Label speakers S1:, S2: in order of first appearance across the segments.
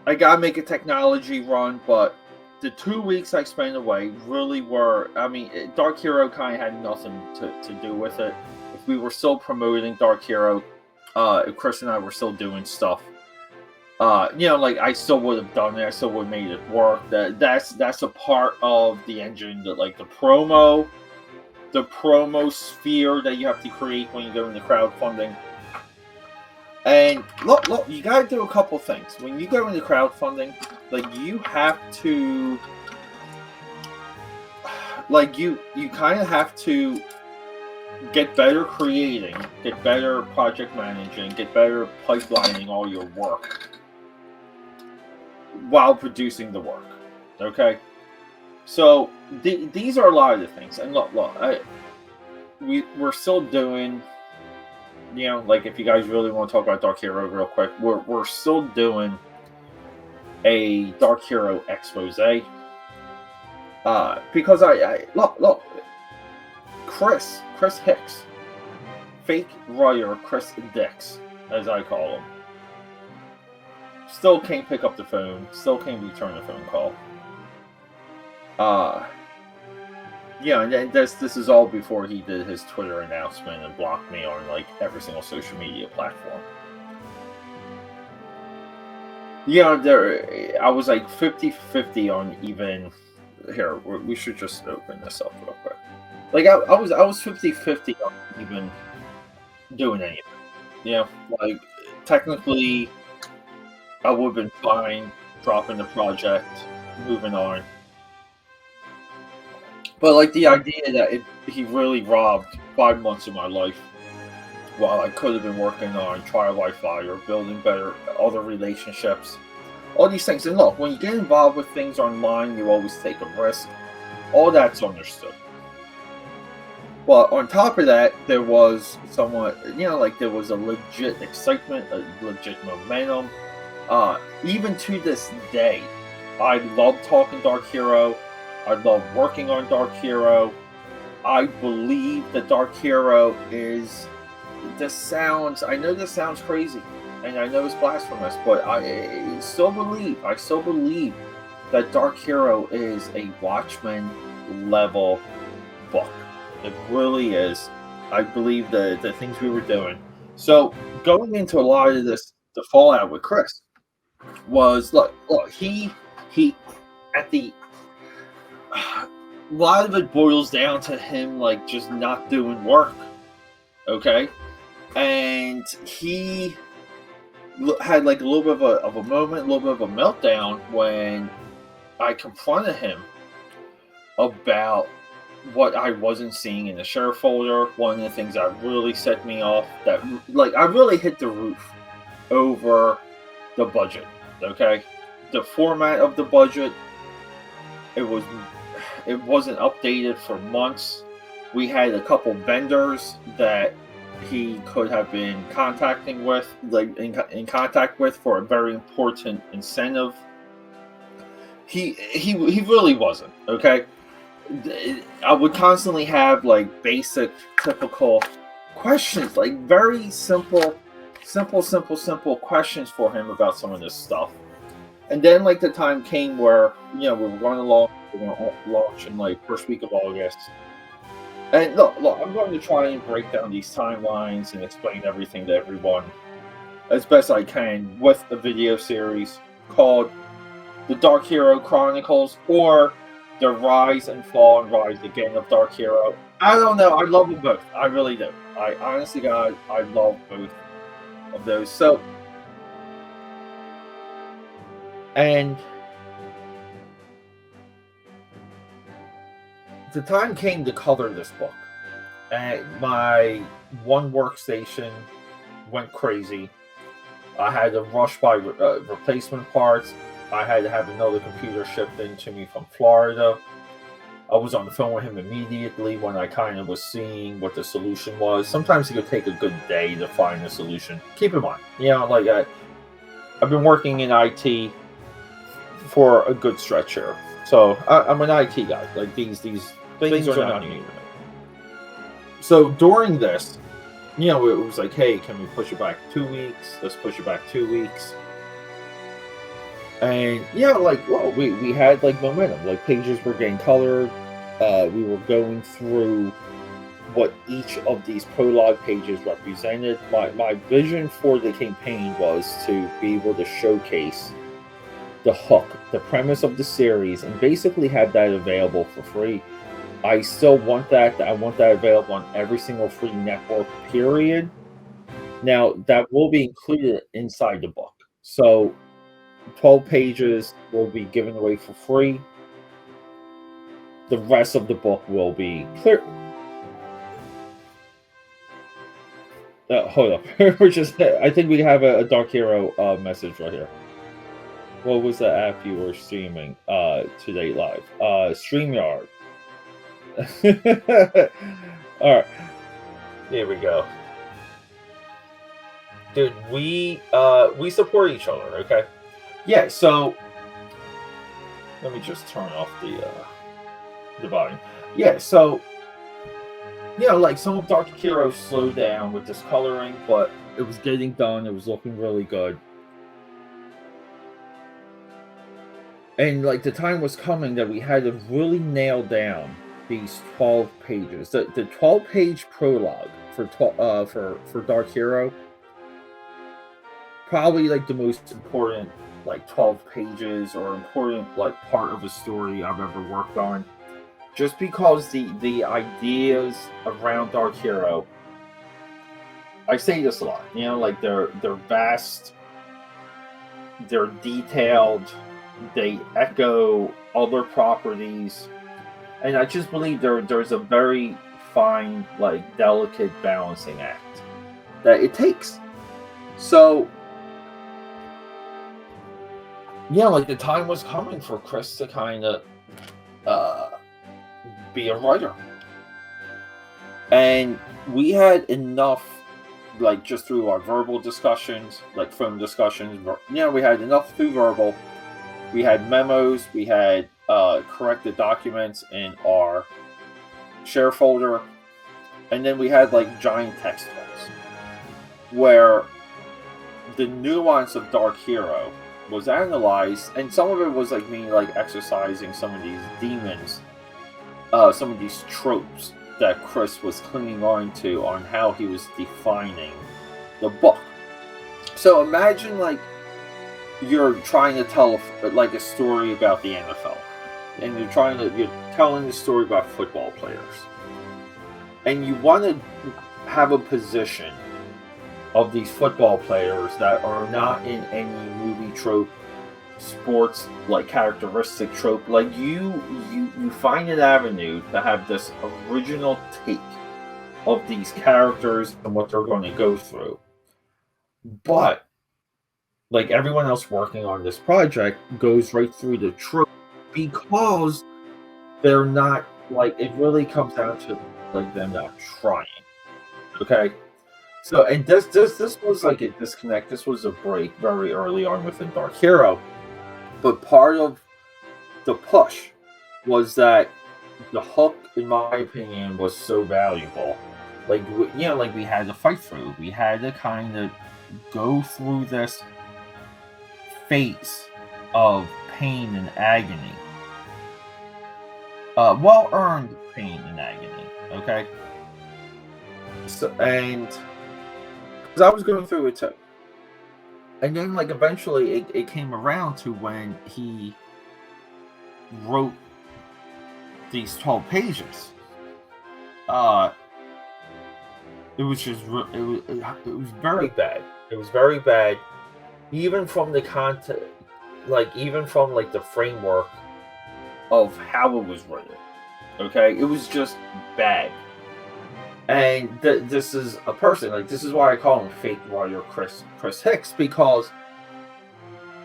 S1: I gotta make a technology run, but the 2 weeks I spent away really were. I mean, Dark Hero kind of had nothing to do with it. If we were still promoting Dark Hero, if Chris and I were still doing stuff, like I still would have done it. I still would have made it work. That's a part of the engine that like the promo sphere that you have to create when you go into crowdfunding. And look, you gotta do a couple things. When you go into crowdfunding, like you have to you kind of have to get better creating, get better project managing, get better pipelining all your work while producing the work. Okay? So these are a lot of the things. And look, we're still doing, like if you guys really want to talk about Dark Hero real quick, we're still doing a Dark Hero expose. Because I look, Chris Hicks, fake writer Chris Dix, as I call him, still can't pick up the phone, still can't return a phone call. And this is all before he did his Twitter announcement and blocked me on like every single social media platform. I was like 50-50 on even. Here, we should just open this up real quick. Like I was 50-50 on even doing anything. Like technically, I would have been fine dropping the project, moving on. But like the idea that he really robbed 5 months of my life, while I could have been working on Trial by Fire, building better other relationships. All these things. And look, when you get involved with things online, you always take a risk. All that's understood. But on top of that, there was somewhat, there was a legit excitement, a legit momentum. Even to this day, I love talking Dark Hero. I love working on Dark Hero. I believe that Dark Hero is... I know this sounds crazy. And I know it's blasphemous, but I still believe that Dark Hero is a Watchmen level book. It really is. I believe the things we were doing. So going into a lot of this, the fallout with Chris was look, he at the a lot of it boils down to him like just not doing work. Okay, and he had like a little bit of a moment, a little bit of a meltdown when I confronted him about what I wasn't seeing in the share folder. One of the things that really set me off, that like I really hit the roof over the budget. Okay, the format of the budget, it wasn't updated for months. We had a couple vendors that he could have been contacting with, like in contact with, for a very important incentive. He really wasn't. Okay, I would constantly have like basic, typical questions, like very simple questions for him about some of this stuff. And then like the time came where we were going to launch in like first week of August. And look, I'm going to try and break down these timelines and explain everything to everyone as best I can with a video series called The Dark Hero Chronicles, or The Rise and Fall and Rise Again of Dark Hero. I don't know. I love them both. I really do. I honestly, God, I love both of those. So, and the time came to color this book, and my one workstation went crazy. I had to rush by replacement parts. I had to have another computer shipped in to me from Florida. I was on the phone with him immediately when I kind of was seeing what the solution was. Sometimes it could take a good day to find a solution. Keep in mind, I've been working in IT for a good stretch here. So I'm an IT guy. Like these things are not new to me. So during this, it was like, hey, can we push it back 2 weeks? Let's push it back 2 weeks. And yeah, like, well, we had like momentum. Like pages were getting colored. We were going through what each of these prologue pages represented. My vision for the campaign was to be able to showcase the hook, the premise of the series, and basically have that available for free. I still want that. I want that available on every single free network, period. Now, that will be included inside the book. So, 12 pages will be given away for free. The rest of the book will be clear. Hold up. We're just, I think we have a Dark Hero message right here. What was the app you were streaming today live? StreamYard. All right. Here we go. Dude, we support each other, okay? Yeah, so let me just turn off the volume. Yeah, so like some of Dark Hero slowed down with this coloring, but it was getting done. It was looking really good. And like the time was coming that we had to really nail down these 12 pages. The 12-page prologue for Dark Hero, probably like the most important like 12 pages or important like part of a story I've ever worked on. Just because the ideas around Dark Hero, I say this a lot, like they're vast, they're detailed, they echo other properties, and I just believe there's a very fine, like delicate balancing act that it takes. So yeah, like the time was coming for Chris to kind of be a writer, and we had enough, like just through our verbal discussions, like phone discussions. We had enough through verbal. We had memos. We had corrected documents in our share folder, and then we had like giant text files where the nuance of Dark Hero was analyzed, and some of it was like me like exercising some of these demons, some of these tropes that Chris was clinging on to on how he was defining the book. So imagine like you're trying to tell like a story about the NFL, and you're telling the story about football players, and you want to have a position of these football players that are not in any movie trope, sports like characteristic trope. Like you find an avenue to have this original take of these characters and what they're going to go through. But like everyone else working on this project goes right through the trope because they're not, like, it really comes down to like them not trying. Okay. So, and this was like a disconnect. This was a break very early on within Dark Hero. But part of the push was that the hook, in my opinion, was so valuable. Like, like we had to fight through. We had to kind of go through this phase of pain and agony. Well-earned pain and agony, okay? So, and because I was going through it too. And then, like, eventually it came around to when he wrote these 12 pages. It was just, it was very bad. It was very bad, even from the content, like, even from, like, the framework of how it was written. Okay? It was just bad. And this is a person, like, this is why I call him Fake Writer Chris Hicks, because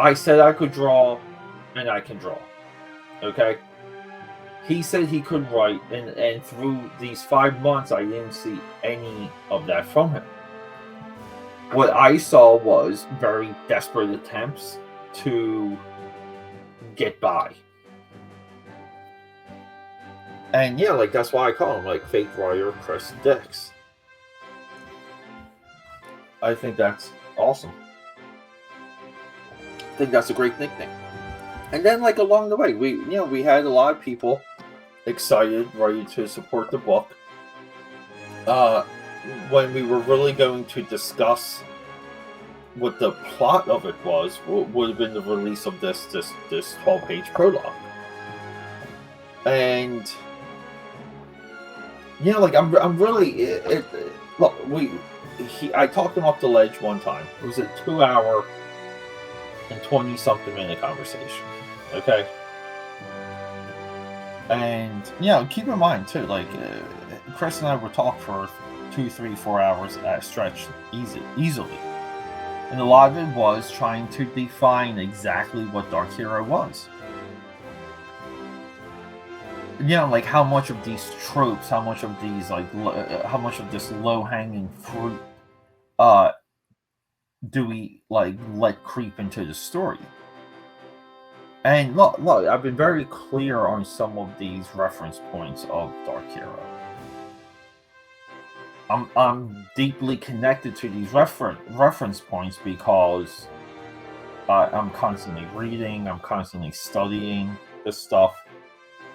S1: I said I could draw, and I can draw. Okay? He said he could write, and through these 5 months, I didn't see any of that from him. What I saw was very desperate attempts to get by. And yeah, like, that's why I call him, like, Fake Writer Chris Hicks. I think that's awesome. think that's a great nickname. And then, like, along the way, we had a lot of people excited, ready to support the book. When we were really going to discuss what the plot of it was, would have been the release of this 12-page prologue. And like, I'm really look, I talked him up the ledge one time. It was a 2-hour and 20-something minute conversation. Okay. And keep in mind too, like, Chris and I would talk for 2, 3, 4 hours at a stretch easily. And a lot of it was trying to define exactly what Dark Hero was. Like, how much of these tropes, how much of these, like, how much of this low-hanging fruit do we, like, let creep into the story? And look, I've been very clear on some of these reference points of Dark Hero. I'm deeply connected to these reference points because I'm constantly reading, I'm constantly studying this stuff.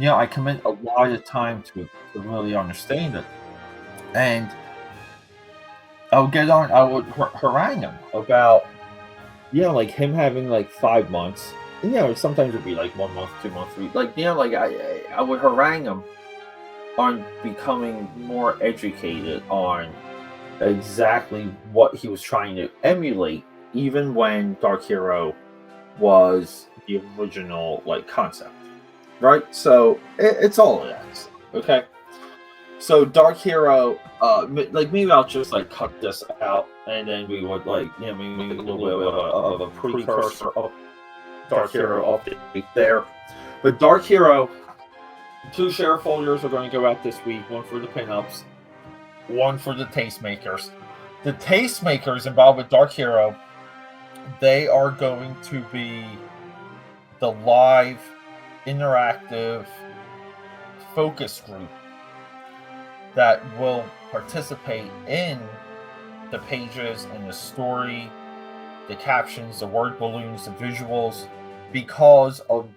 S1: I commit a lot of time to really understand it. And I would harangue him about, like, him having, like, 5 months. And, sometimes it'd be, like, 1 month, 2 months, 3. Like, like, I would harangue him on becoming more educated on exactly what he was trying to emulate, even when Dark Hero was the original, like, concept. Right? So, it's all of that. Okay? So, Dark Hero, like, maybe I'll just, like, cut this out, and then we would, like, maybe a little bit of a precursor of Dark Hero update there. But Dark Hero, 2 share folders are going to go out this week. 1 for the pinups, 1 for the tastemakers. The tastemakers involved with Dark Hero, they are going to be the live, interactive focus group that will participate in the pages and the story, the captions, the word balloons, the visuals, because of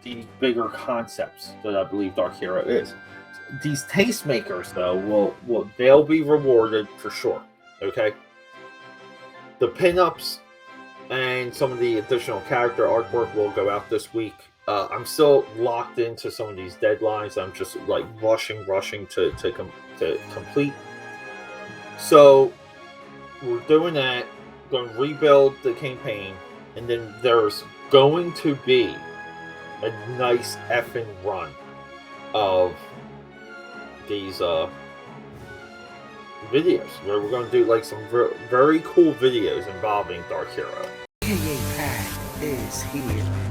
S1: the bigger concepts that I believe Dark Hero is. These tastemakers, though, they'll be rewarded for sure. Okay. The pinups and some of the additional character artwork will go out this week. I'm still locked into some of these deadlines. I'm just, like, rushing to complete. So we're doing that. Going to rebuild the campaign, and then there's going to be a nice effing run of these videos where we're going to do, like, some very cool videos involving Dark Hero.
S2: AKAPAD is here.